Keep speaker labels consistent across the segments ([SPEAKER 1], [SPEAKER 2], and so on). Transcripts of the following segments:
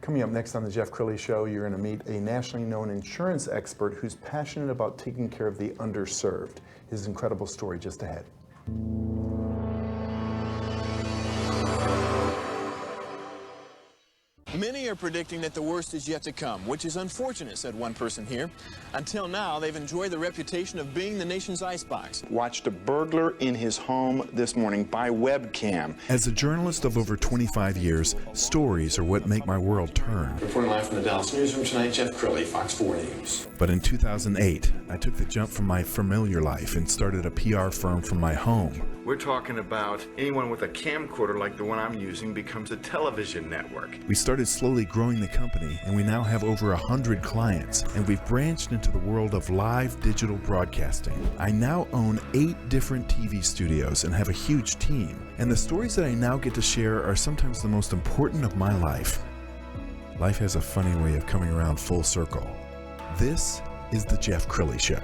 [SPEAKER 1] Coming up next on the Jeff Crilley Show, you're going to meet a nationally known insurance expert who's passionate about taking care of the underserved. His incredible story just ahead.
[SPEAKER 2] Many are predicting that the worst is yet to come, which is unfortunate, said one person here. Until now, they've enjoyed the reputation of being the nation's icebox.
[SPEAKER 3] Watched a burglar in his home this morning by webcam.
[SPEAKER 4] As a journalist of over 25 years, stories are what make my world turn.
[SPEAKER 2] Reporting live from the Dallas newsroom tonight, Jeff Crilley, Fox 4 News.
[SPEAKER 4] But in 2008, I took the jump from my familiar life and started a PR firm from my home.
[SPEAKER 3] We're talking about anyone with a camcorder like the one I'm using becomes a television network.
[SPEAKER 4] We started slowly growing the company, and we now have over 100 clients, and we've branched into the world of live digital broadcasting. I now own 8 different TV studios and have a huge team, and the stories that I now get to share are sometimes the most important of my life. Life has a funny way of coming around full circle. This is the Jeff Crilley Show.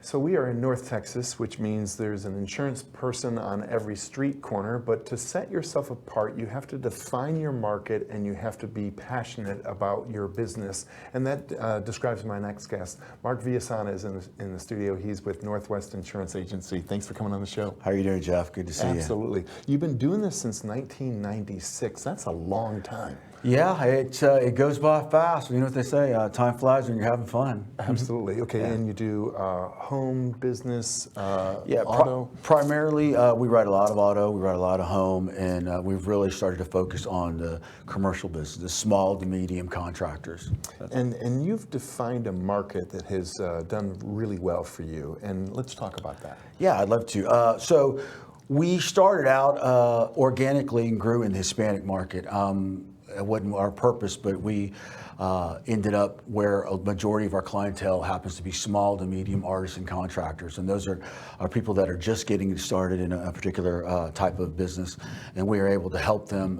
[SPEAKER 1] So we are in North Texas, which means there's an insurance person on every street corner, but to set yourself apart, you have to define your market and you have to be passionate about your business. And that describes my next guest. Mark Villasana is in the studio. He's with Northwest Insurance Agency. Thanks for coming on the show.
[SPEAKER 5] How are you doing, Jeff? Good to see you.
[SPEAKER 1] Absolutely. You've been doing this since 1996. That's a long time.
[SPEAKER 5] Yeah, it goes by fast. You know what they say, time flies when you're having fun.
[SPEAKER 1] Absolutely. Okay,
[SPEAKER 5] Yeah.
[SPEAKER 1] And you do home, business, auto?
[SPEAKER 5] Primarily, we write a lot of auto, we write a lot of home, and we've really started to focus on the commercial business, the small to medium contractors.
[SPEAKER 1] And you've defined a market that has done really well for you, and let's talk about that.
[SPEAKER 5] Yeah, I'd love to. So we started out organically and grew in the Hispanic market. It wasn't our purpose, but we ended up where a majority of our clientele happens to be small to medium artists and contractors. And those are people that are just getting started in a particular type of business. And we are able to help them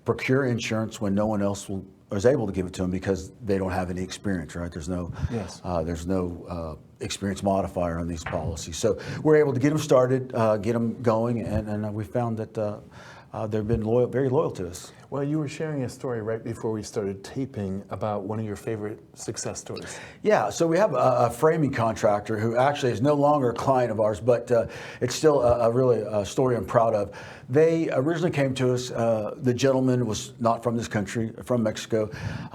[SPEAKER 5] procure insurance when no one else is able to give it to them because they don't have any experience, right? There's no, experience modifier on these policies. So we're able to get them started, get them going, and we found that they've been very loyal to us.
[SPEAKER 1] Well, you were sharing a story right before we started taping about one of your favorite success stories.
[SPEAKER 5] Yeah, so we have a framing contractor who actually is no longer a client of ours, but it's still a story I'm proud of. They originally came to us, the gentleman was not from this country, from Mexico,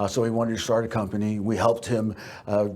[SPEAKER 5] so he wanted to start a company. We helped him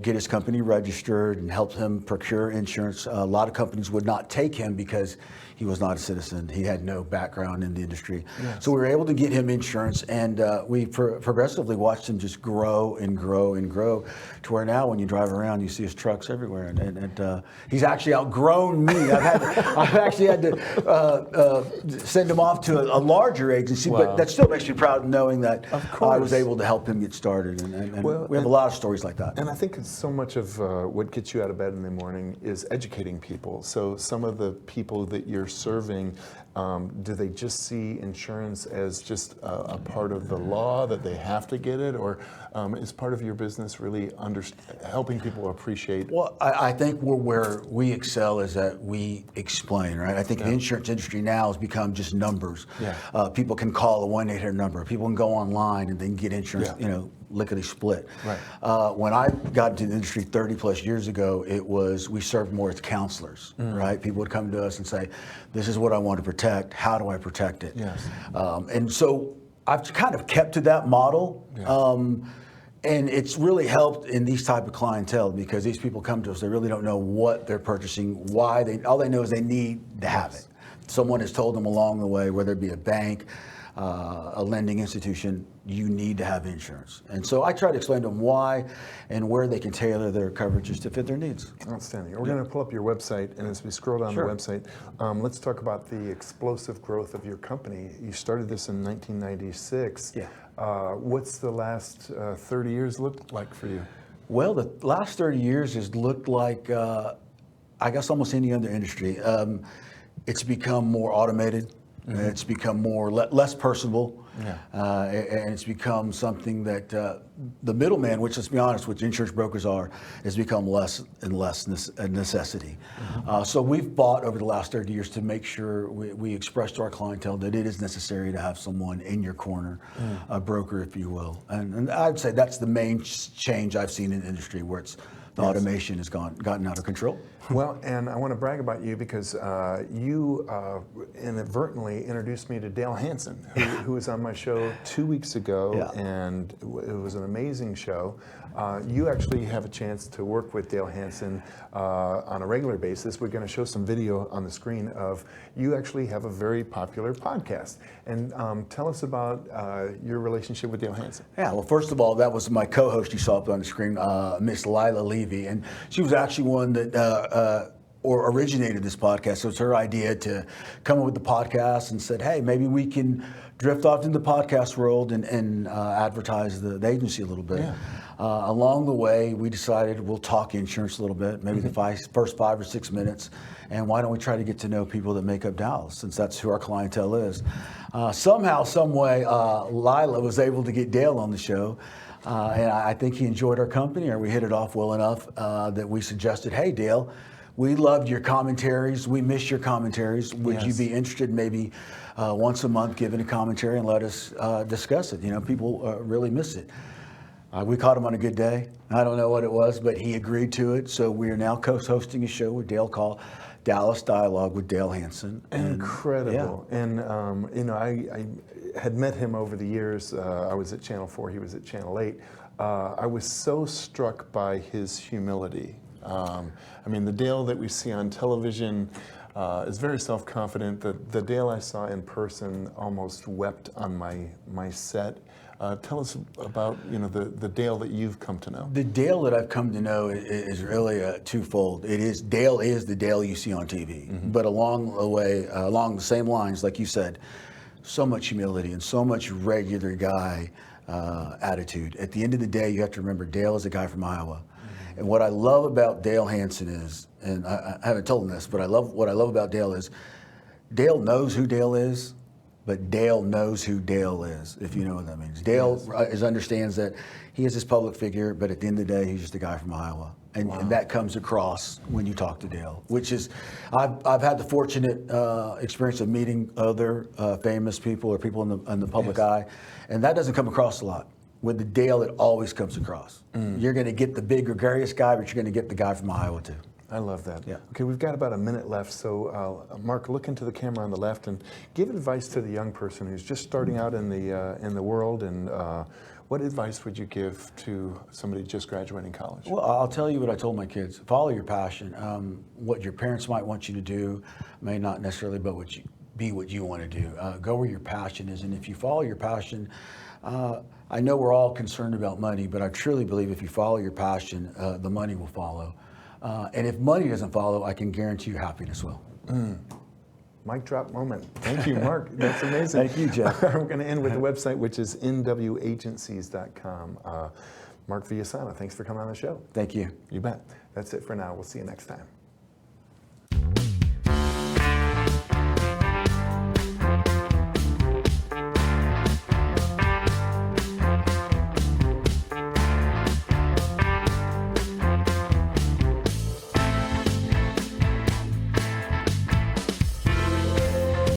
[SPEAKER 5] get his company registered and helped him procure insurance. A lot of companies would not take him because he was not a citizen. He had no background in the industry. Yes. So we were able to get him insurance, and we progressively watched him just grow and grow and grow to where now when you drive around, you see his trucks everywhere. And he's actually outgrown me. I've actually had to send him off to a larger agency, wow. But that still makes me proud knowing that I was able to help him get started. And we have a lot of stories like that.
[SPEAKER 1] And I think it's so much of what gets you out of bed in the morning is educating people. So some of the people that you're serving, do they just see insurance as just a part of the law that they have to get it, or is part of your business really helping people appreciate?
[SPEAKER 5] Well, I think where we excel is that we explain, right? I think the insurance industry now has become just numbers. Yeah. People can call a 1-800 number. People can go online and they can get insurance, lickety split. Right. When I got into the industry 30 plus years ago, we served more as counselors, right? People would come to us and say, this is what I want to protect. How do I protect it? Yes. And so I've kind of kept to that model. Yeah. And it's really helped in these type of clientele because these people come to us, they really don't know what they're purchasing, all they know is they need to have it. Someone has told them along the way, whether it be a bank, a lending institution, you need to have insurance. And so I try to explain to them why and where they can tailor their coverages to fit their needs.
[SPEAKER 1] Outstanding. We're going to pull up your website, and as we scroll down the website, let's talk about the explosive growth of your company. You started this in 1996. Yeah. What's the last 30 years looked like for you?
[SPEAKER 5] Well, the last 30 years has looked like, I guess, almost any other industry. It's become more automated. It's become less personable,
[SPEAKER 1] Yeah.
[SPEAKER 5] and it's become something that the middleman, which, let's be honest, which insurance brokers are, has become less and less a necessity. So we've fought over the last 30 years to make sure we express to our clientele that it is necessary to have someone in your corner, a broker, if you will. And I'd say that's the main change I've seen in the industry, where the automation has gotten out of control.
[SPEAKER 1] Well, and I want to brag about you because you inadvertently introduced me to Dale Hansen, who was on my show 2 weeks ago, and it was an amazing show. You actually have a chance to work with Dale Hansen on a regular basis. We're going to show some video on the screen of you actually have a very popular podcast. And tell us about your relationship with Dale Hansen.
[SPEAKER 5] Yeah, well, first of all, that was my co-host you saw up on the screen, Miss Lila Levy, and she was actually one that originated this podcast. So it's her idea to come up with the podcast and said, hey, maybe we can drift off into the podcast world and advertise the agency a little bit. Yeah. Along the way, we decided we'll talk insurance a little bit, maybe the first 5 or 6 minutes, and why don't we try to get to know people that make up Dallas, since that's who our clientele is. Somehow, some way, Lila was able to get Dale on the show, and I think he enjoyed our company, or we hit it off well enough that we suggested, hey, Dale, we loved your commentaries. We miss your commentaries. Would you be interested maybe once a month giving a commentary and let us discuss it? You know, people really miss it. We caught him on a good day. I don't know what it was, but he agreed to it. So we are now co-hosting a show with Dale called Dallas Dialogue with Dale Hansen.
[SPEAKER 1] Incredible. And you know, I had met him over the years. I was at Channel 4, he was at Channel 8. I was so struck by his humility. I mean, the Dale that we see on television is very self-confident. The Dale I saw in person almost wept on my set. Tell us about the Dale that you've come to know.
[SPEAKER 5] The Dale that I've come to know is really twofold. Dale is the Dale you see on TV, but along the way, along the same lines, like you said, so much humility and so much regular guy attitude. At the end of the day, you have to remember Dale is a guy from Iowa. And what I love about Dale Hansen is, and I haven't told him this, but what I love about Dale is, Dale knows who Dale is, but Dale knows who Dale is, if you know what that means. Dale understands that he is this public figure, but at the end of the day, he's just a guy from Iowa. And that comes across when you talk to Dale, which is, I've had the fortunate experience of meeting other famous people or people in the public eye, and that doesn't come across a lot. With the Dale, it always comes across. You're going to get the big gregarious guy, but you're going to get the guy from Iowa too.
[SPEAKER 1] I love that.
[SPEAKER 5] Yeah.
[SPEAKER 1] Okay, we've got about a minute left, so Mark, look into the camera on the left and give advice to the young person who's just starting out in the world. And what advice would you give to somebody just graduating college?
[SPEAKER 5] Well, I'll tell you what I told my kids: follow your passion. What your parents might want you to do may not necessarily be what you want to do. Go where your passion is, and if you follow your passion. I know we're all concerned about money, but I truly believe if you follow your passion, the money will follow. And if money doesn't follow, I can guarantee you happiness will.
[SPEAKER 1] Mic drop moment. Thank you, Mark. That's amazing.
[SPEAKER 5] Thank you, Jeff.
[SPEAKER 1] We're going to end with the website, which is nwagencies.com. Mark Villasana, thanks for coming on the show.
[SPEAKER 5] Thank you.
[SPEAKER 1] You bet. That's it for now. We'll see you next time.